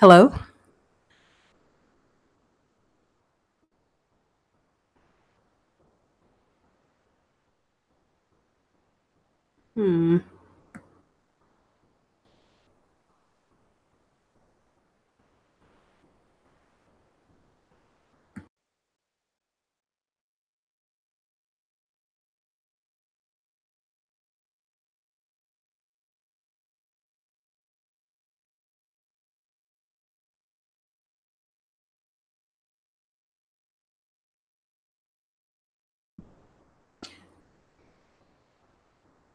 Hello? Hmm.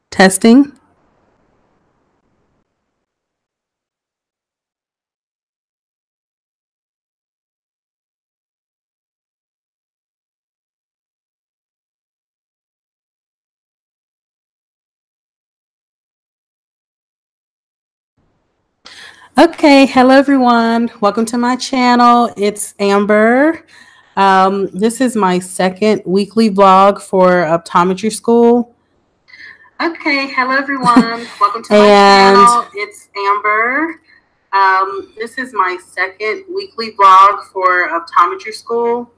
Testing? Okay, hello everyone. Welcome to my channel. It's Amber. This is my second weekly vlog for optometry school. Okay, hello everyone. Welcome to my channel. It's Amber. This is my second weekly vlog for optometry school.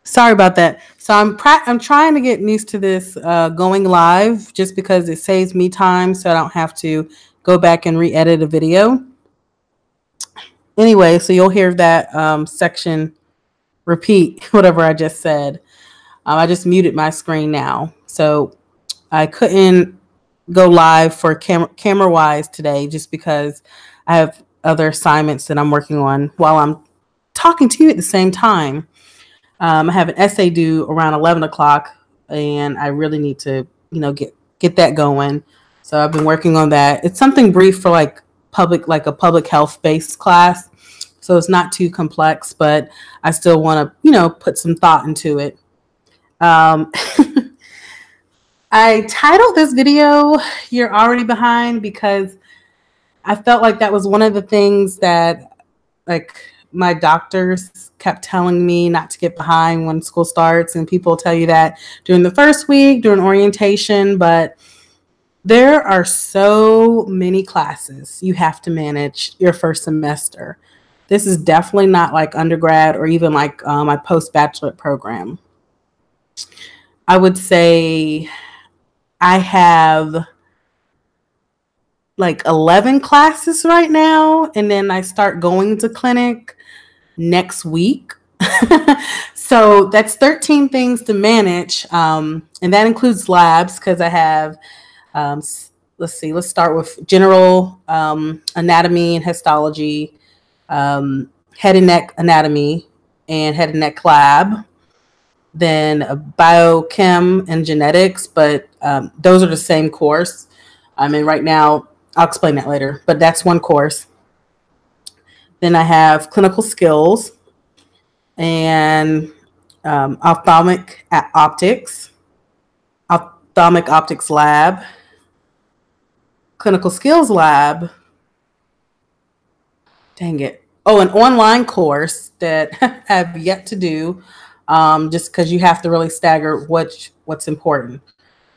Sorry about that. So I'm trying to get used to this going live just because it saves me time so I don't have to go back and re-edit a video. Anyway, so you'll hear that section repeat whatever I just said. I just muted my screen now. So I couldn't go live for camera wise today just because I have other assignments that I'm working on while I'm talking to you at the same time. I have an essay due around 11 o'clock and I really need to, get that going. So I've been working on that. It's something brief for like a public health based class. So it's not too complex, but I still want to, put some thought into it. Um, I titled this video, You're Already Behind, because I felt like that was one of the things that like my doctors kept telling me not to get behind when school starts. And people tell you that during the first week, during orientation, but there are so many classes you have to manage your first semester. This is definitely not like undergrad or even like my post-bachelorate program. I would say I have like 11 classes right now, and then I start going to clinic next week. So that's 13 things to manage. And that includes labs because I have, let's start with general anatomy and histology, head and neck anatomy and head and neck lab, then biochem and genetics, but those are the same course. I mean, right now, I'll explain that later, but that's one course. Then I have clinical skills and ophthalmic optics, ophthalmic optics lab, clinical skills lab. Dang it. Oh, an online course that I have yet to do, just because you have to really stagger what's important.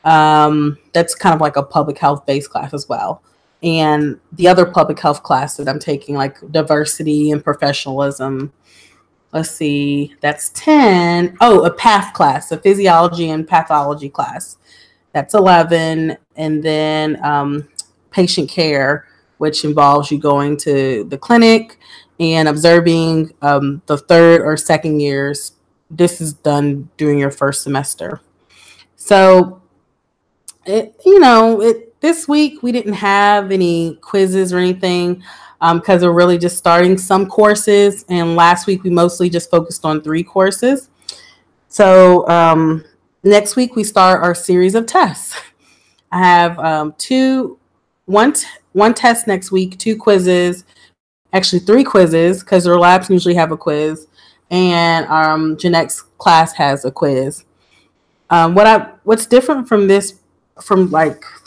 That's kind of like a public health based class as well. And the other public health class that I'm taking, like diversity and professionalism. Let's see, that's 10. Oh, a path class, a physiology and pathology class. That's 11. And then patient care, which involves you going to the clinic and observing the third or second years. This is done during your first semester. So this week we didn't have any quizzes or anything because we're really just starting some courses. And last week we mostly just focused on 3 courses. So next week we start our series of tests. I have one test next week, 2 quizzes, actually 3 quizzes because our labs usually have a quiz, and genetics class has a quiz. What's different from this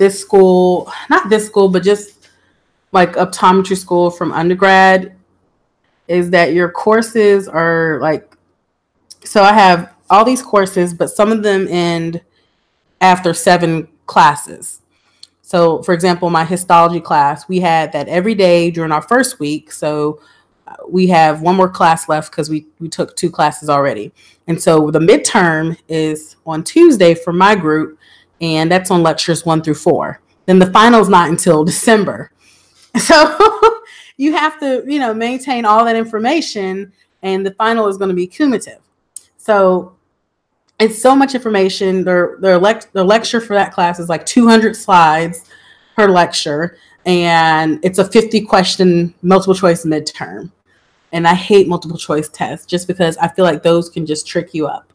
school, not this school, but just like optometry school from undergrad, is that your courses are like, so I have all these courses, but some of them end after 7 classes. So, for example, my histology class, we had that every day during our first week. So we have one more class left because we took 2 classes already. And so the midterm is on Tuesday for my group, and that's on lectures 1 through 4. Then the final's not until December. So you have to, maintain all that information, and the final is going to be cumulative. So it's so much information. The lecture for that class is like 200 slides per lecture, and it's a 50-question multiple choice midterm. And I hate multiple choice tests just because I feel like those can just trick you up.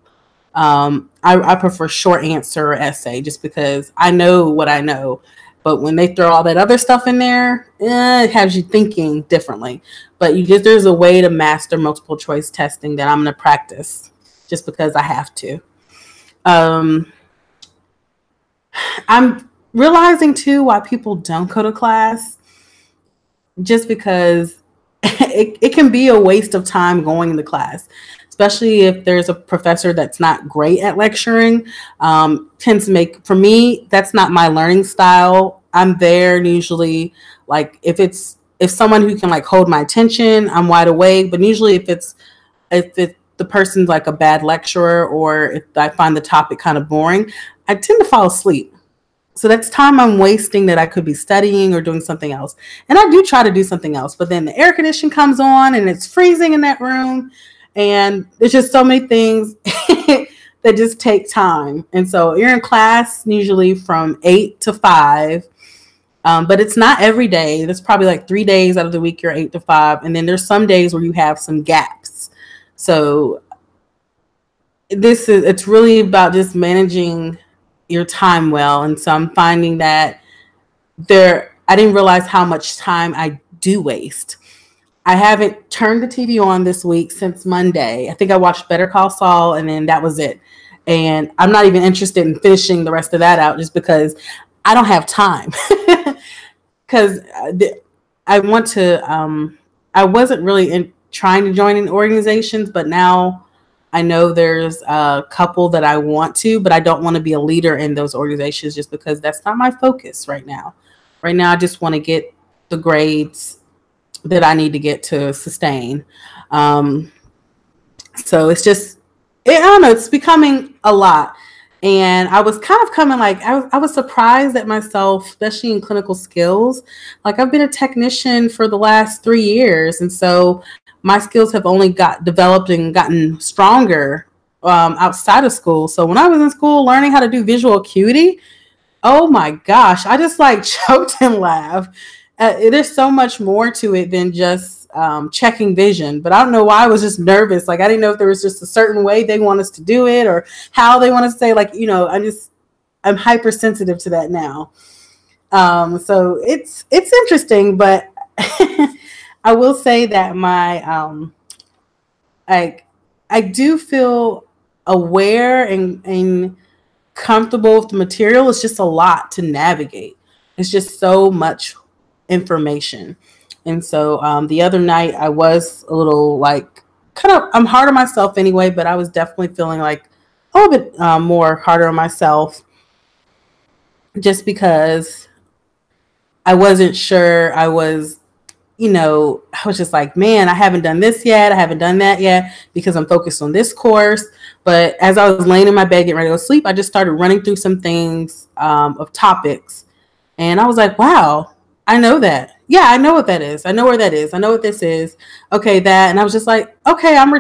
I prefer short answer or essay just because I know what I know. But when they throw all that other stuff in there, it has you thinking differently. But there's a way to master multiple choice testing that I'm going to practice just because I have to. I'm realizing too why people don't go to class, just because it can be a waste of time going to class, especially if there's a professor that's not great at lecturing. Tends to make, for me, that's not my learning style. I'm there, and usually, like, if someone who can like hold my attention, I'm wide awake. But usually if the person's like a bad lecturer, or if I find the topic kind of boring, I tend to fall asleep. So that's time I'm wasting that I could be studying or doing something else. And I do try to do something else, but then the air conditioning comes on and it's freezing in that room. And there's just so many things that just take time. And so you're in class usually from 8 to 5. But it's not every day. There's probably like 3 days out of the week you're 8 to 5. And then there's some days where you have some gaps. So it's really about just managing your time well. And so I'm finding that I didn't realize how much time I do waste. I haven't turned the TV on this week since Monday. I think I watched Better Call Saul, and then that was it. And I'm not even interested in finishing the rest of that out just because I don't have time. Because I want to, I wasn't really trying to join in organizations, but now I know there's a couple that I want to, but I don't want to be a leader in those organizations just because that's not my focus right now. Right now, I just want to get the grades that I need to get to sustain. So it's just, I don't know, it's becoming a lot. And I was kind of coming like, I was surprised at myself, especially in clinical skills. Like, I've been a technician for the last 3 years. And so my skills have only developed and gotten stronger outside of school. So when I was in school learning how to do visual acuity, oh my gosh, I just like choked and laughed. There's so much more to it than just checking vision. But I don't know why I was just nervous. Like, I didn't know if there was just a certain way they want us to do it or how they want us to say, like, I'm hypersensitive to that now. So it's interesting, but I will say that I do feel aware and comfortable with the material. It's just a lot to navigate. It's just so much information. And so the other night I was a little like, I'm hard on myself anyway, but I was definitely feeling like a little bit more harder on myself just because I wasn't sure. I was just like, man, I haven't done this yet. I haven't done that yet because I'm focused on this course. But as I was laying in my bed getting ready to go to sleep, I just started running through some things of topics. And I was like, wow, I know that. Yeah, I know what that is. I know where that is. I know what this is. Okay, that. And I was just like, okay, I'm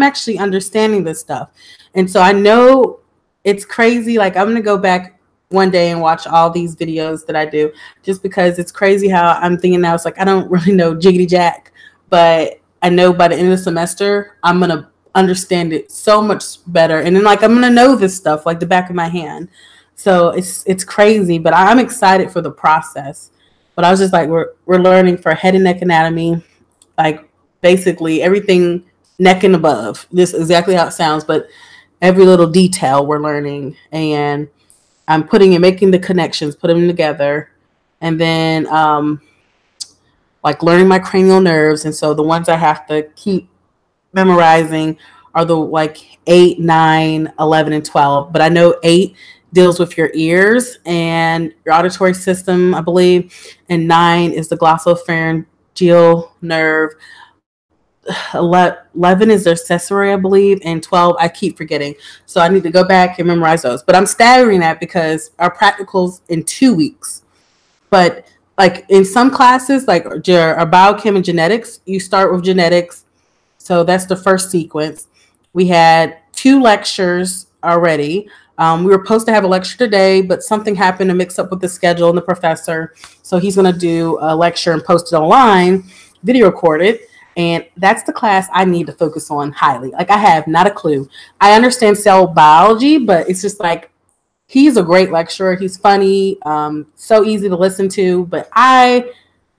actually understanding this stuff. And so I know it's crazy. Like, I'm going to go back one day and watch all these videos that I do just because it's crazy how I'm thinking now. It's like, I don't really know jiggity jack, but I know by the end of the semester, I'm going to understand it so much better. And then like, I'm going to know this stuff like the back of my hand. So it's crazy, but I'm excited for the process. But I was just like, we're learning for head and neck anatomy, like basically everything neck and above. This is exactly how it sounds, but every little detail we're learning. And I'm making the connections, putting them together. And then like learning my cranial nerves. And so the ones I have to keep memorizing are the like 8, 9, 11, and 12. But I know 8 deals with your ears and your auditory system, I believe. And 9 is the glossopharyngeal nerve. 11 is their accessory, I believe, and 12 I keep forgetting. So I need to go back and memorize those. But I'm staggering that because our practicals in 2 weeks. But like in some classes, like our biochem and genetics, you start with genetics. So that's the first sequence. We had 2 lectures already. We were supposed to have a lecture today, but something happened to mix up with the schedule and the professor. So he's going to do a lecture and post it online, video recorded. And that's the class I need to focus on highly. Like I have not a clue. I understand cell biology, but it's just like, he's a great lecturer. He's funny, so easy to listen to. But I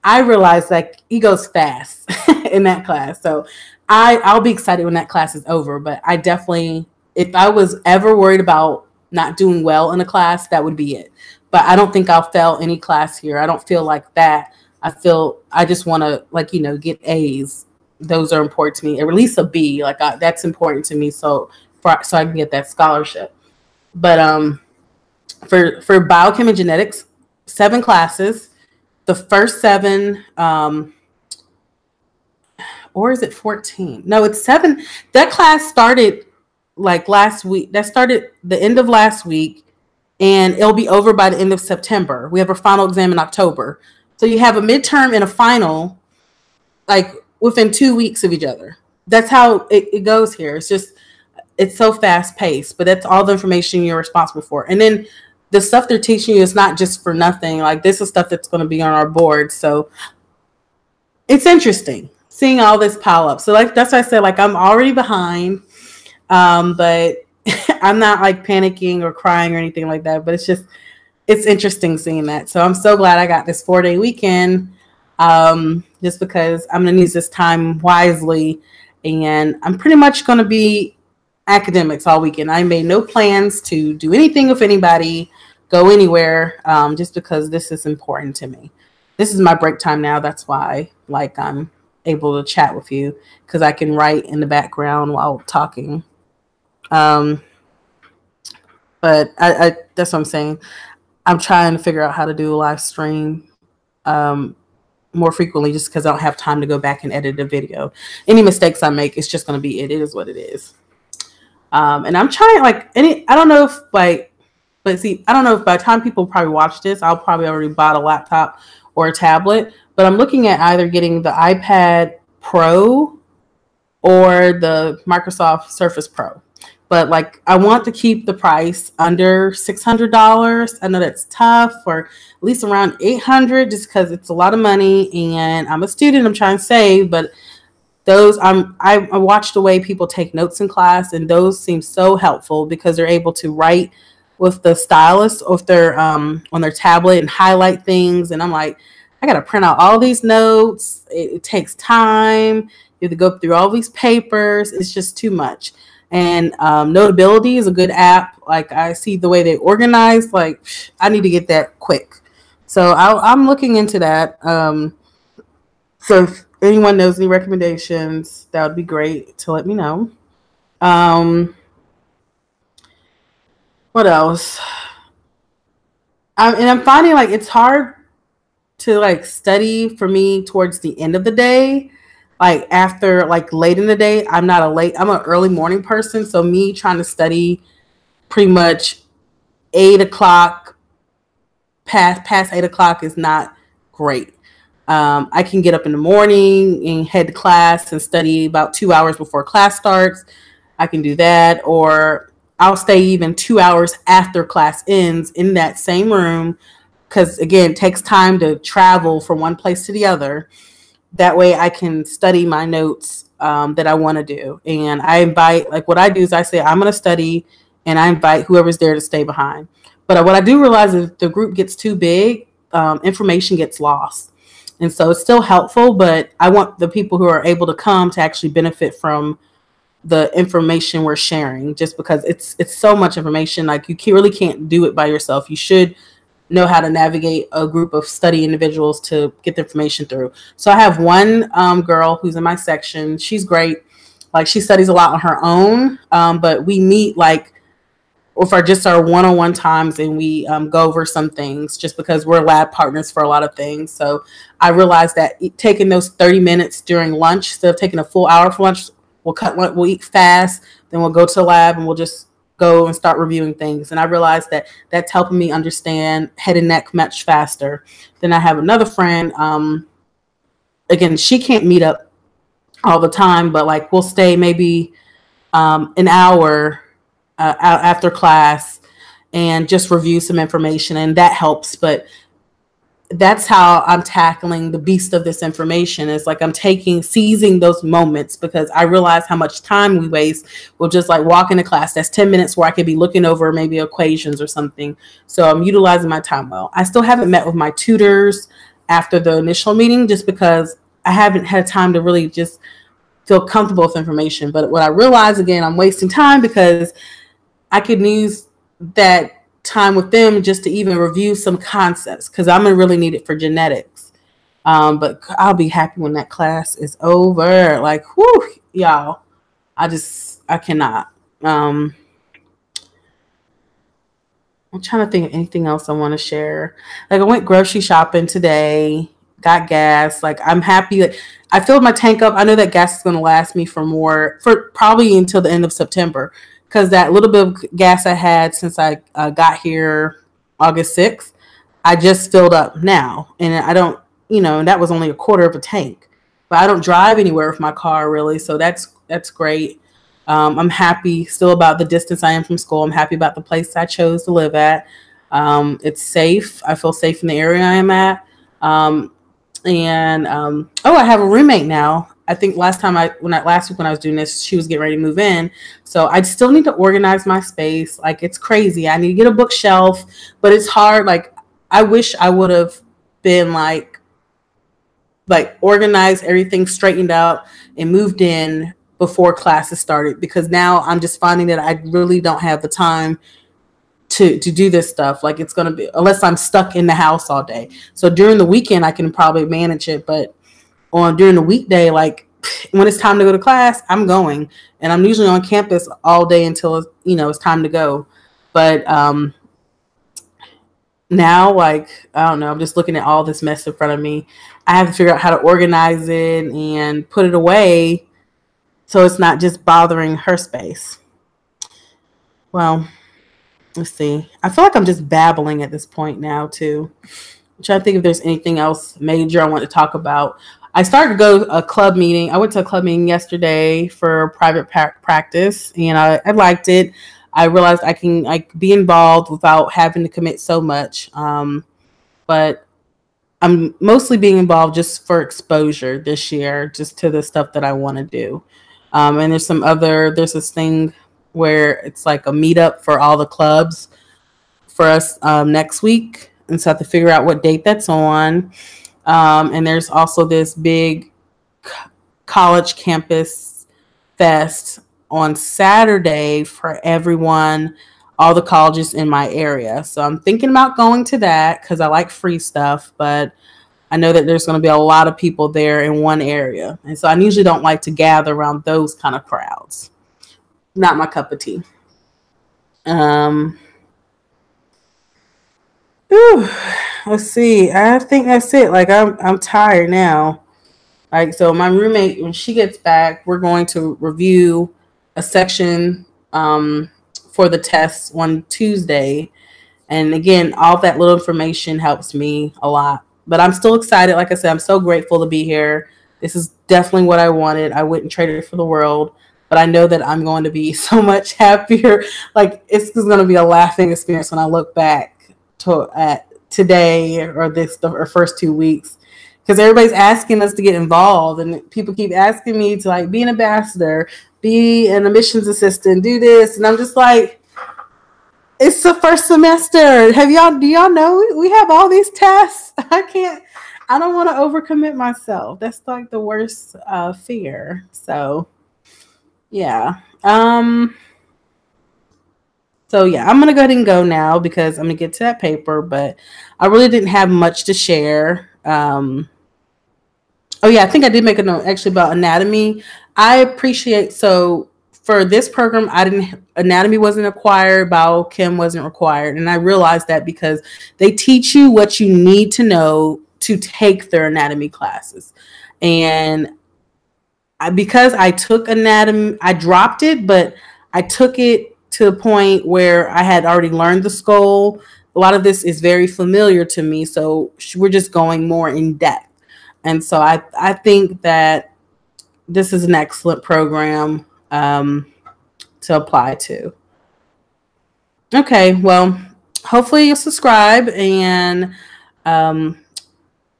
realize like he goes fast in that class. So I'll be excited when that class is over. But I definitely, if I was ever worried about not doing well in a class, that would be it. But I don't think I'll fail any class here. I don't feel like that. I just want to, like, get A's. Those are important to me. Or at least a B. Like that's important to me. So I can get that scholarship. But for biochem and genetics, 7 classes. The first 7, or is it 14? No, it's 7. That class started like last week. That started the end of last week, and it'll be over by the end of September. We have our final exam in October. So you have a midterm and a final, like within 2 weeks of each other. That's how it goes here. It's so fast paced, but that's all the information you're responsible for. And then the stuff they're teaching you is not just for nothing. Like this is stuff that's going to be on our board. So it's interesting seeing all this pile up. So like, that's why I said, like, I'm already behind, but I'm not like panicking or crying or anything like that, but it's interesting seeing that. So I'm so glad I got this 4-day weekend, just because I'm going to use this time wisely, and I'm pretty much going to be academics all weekend. I made no plans to do anything with anybody, go anywhere, just because this is important to me. This is my break time now. That's why, like, I'm able to chat with you, because I can write in the background while talking. But I that's what I'm saying. I'm trying to figure out how to do a live stream more frequently, just because I don't have time to go back and edit a video. Any mistakes I make, it's just going to be it. It is what it is. And I'm trying, like, I don't know if by the time people probably watch this, I'll probably already bought a laptop or a tablet, but I'm looking at either getting the iPad Pro or the Microsoft Surface Pro. But like, I want to keep the price under $600. I know that's tough, or at least around $800, just because it's a lot of money, and I'm a student, I'm trying to save. But those, I watched the way people take notes in class, and those seem so helpful because they're able to write with the stylus or if they're on their tablet and highlight things. And I'm like, I got to print out all these notes. It takes time. You have to go through all these papers. It's just too much. And Notability is a good app. Like, I see the way they organize. Like, I need to get that quick. So I'm looking into that. So if anyone knows any recommendations, that would be great to let me know. What else? I'm finding, like, it's hard to, like, study for me towards the end of the day. Like, after, like, late in the day, I'm an early morning person. So me trying to study pretty much 8 o'clock, past 8 o'clock is not great. I can get up in the morning and head to class and study about 2 hours before class starts. I can do that, or I'll stay even 2 hours after class ends in that same room, because, again, it takes time to travel from one place to the other. That way I can study my notes that I want to do. And I invite, like, what I do is I say, I'm going to study, and I invite whoever's there to stay behind. But what I do realize is if the group gets too big, information gets lost. And so it's still helpful, but I want the people who are able to come to actually benefit from the information we're sharing, just because it's so much information. Like, you really can't do it by yourself. You should know how to navigate a group of study individuals to get the information through. So I have one girl who's in my section. She's great. Like, she studies a lot on her own, but we meet, like, or for just our one-on-one times, and we go over some things just because we're lab partners for a lot of things. So I realized that taking those 30 minutes during lunch, instead of taking a full hour for lunch, we'll eat fast, then we'll go to the lab and we'll just go and start reviewing things. And I realized that that's helping me understand head and neck much faster. Then I have another friend, again, she can't meet up all the time, but like we'll stay maybe an hour after class and just review some information, and that helps. But that's how I'm tackling the beast of this information. It's like I'm seizing those moments, because I realize how much time we waste. We'll just like walk into class. That's 10 minutes where I could be looking over maybe equations or something. So I'm utilizing my time well. I still haven't met with my tutors after the initial meeting, just because I haven't had time to really just feel comfortable with information. But what I realize, again, I'm wasting time, because I could use that time with them just to even review some concepts, because I'm gonna really need it for genetics. But I'll be happy when that class is over. Like, whew, y'all, I cannot. I'm trying to think of anything else I want to share. Like, I went grocery shopping today, got gas. Like, I'm happy that I filled my tank up. I know that gas is going to last me for probably until the end of September, because that little bit of gas I had since I got here August 6th, I just filled up now. And I don't, and that was only a quarter of a tank. But I don't drive anywhere with my car, really, so that's great. I'm happy still about the distance I am from school. I'm happy about the place I chose to live at. It's safe. I feel safe in the area I am at. I have a roommate now. I think last week when I was doing this, she was getting ready to move in. So I still need to organize my space. Like, it's crazy. I need to get a bookshelf, but it's hard. Like, I wish I would have been like organized, everything straightened out, and moved in before classes started, because now I'm just finding that I really don't have the time to do this stuff. Like, it's going to be, unless I'm stuck in the house all day. So during the weekend, I can probably manage it, but during the weekday, like when it's time to go to class, I'm going, and I'm usually on campus all day until, it's time to go. But, now, like, I don't know, I'm just looking at all this mess in front of me. I have to figure out how to organize it and put it away so it's not just bothering her space. Well, let's see. I feel like I'm just babbling at this point now, too. I'm trying to think if there's anything else major I want to talk about. I started to go to a club meeting. I went to a club meeting yesterday for private practice, and I liked it. I realized I can be involved without having to commit so much. But I'm mostly being involved just for exposure this year, just to the stuff that I want to do. And there's this thing where it's like a meetup for all the clubs for us next week. And so I have to figure out what date that's on. And there's also this big college campus fest on Saturday for everyone, all the colleges in my area. So I'm thinking about going to that because I like free stuff, but I know that there's going to be a lot of people there in one area. And so I usually don't like to gather around those kind of crowds. Not my cup of tea. Let's see. I think that's it. Like, I'm tired now. Like, so my roommate, when she gets back, we're going to review a section for the tests on Tuesday. And again, all that little information helps me a lot. But I'm still excited. Like I said, I'm so grateful to be here. This is definitely what I wanted. I wouldn't trade it for the world. But I know that I'm going to be so much happier. Like, it's just going to be a laughing experience when I look back at today or first 2 weeks. Because everybody's asking us to get involved, and people keep asking me to like be an ambassador, be an admissions assistant, do this, and I'm just like, it's the first semester. Do y'all know we have all these tests? I don't want to overcommit myself. That's like the worst fear. So yeah. I'm gonna go ahead and go now because I'm gonna get to that paper, but I really didn't have much to share. I think I did make a note actually about anatomy. I appreciate, so for this program, anatomy wasn't required, biochem wasn't required. And I realized that because they teach you what you need to know to take their anatomy classes. And because I took anatomy, I dropped it, but I took it to a point where I had already learned the skull. A lot of this is very familiar to me. So we're just going more in depth. And so I think that this is an excellent program to apply to. Okay, well, hopefully you'll subscribe and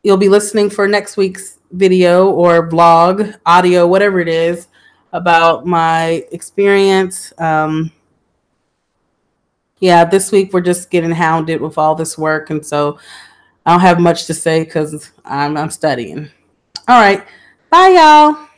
you'll be listening for next week's video or vlog, audio, whatever it is, about my experience. Yeah, this week we're just getting hounded with all this work, and so I don't have much to say because I'm studying. All right, bye, y'all.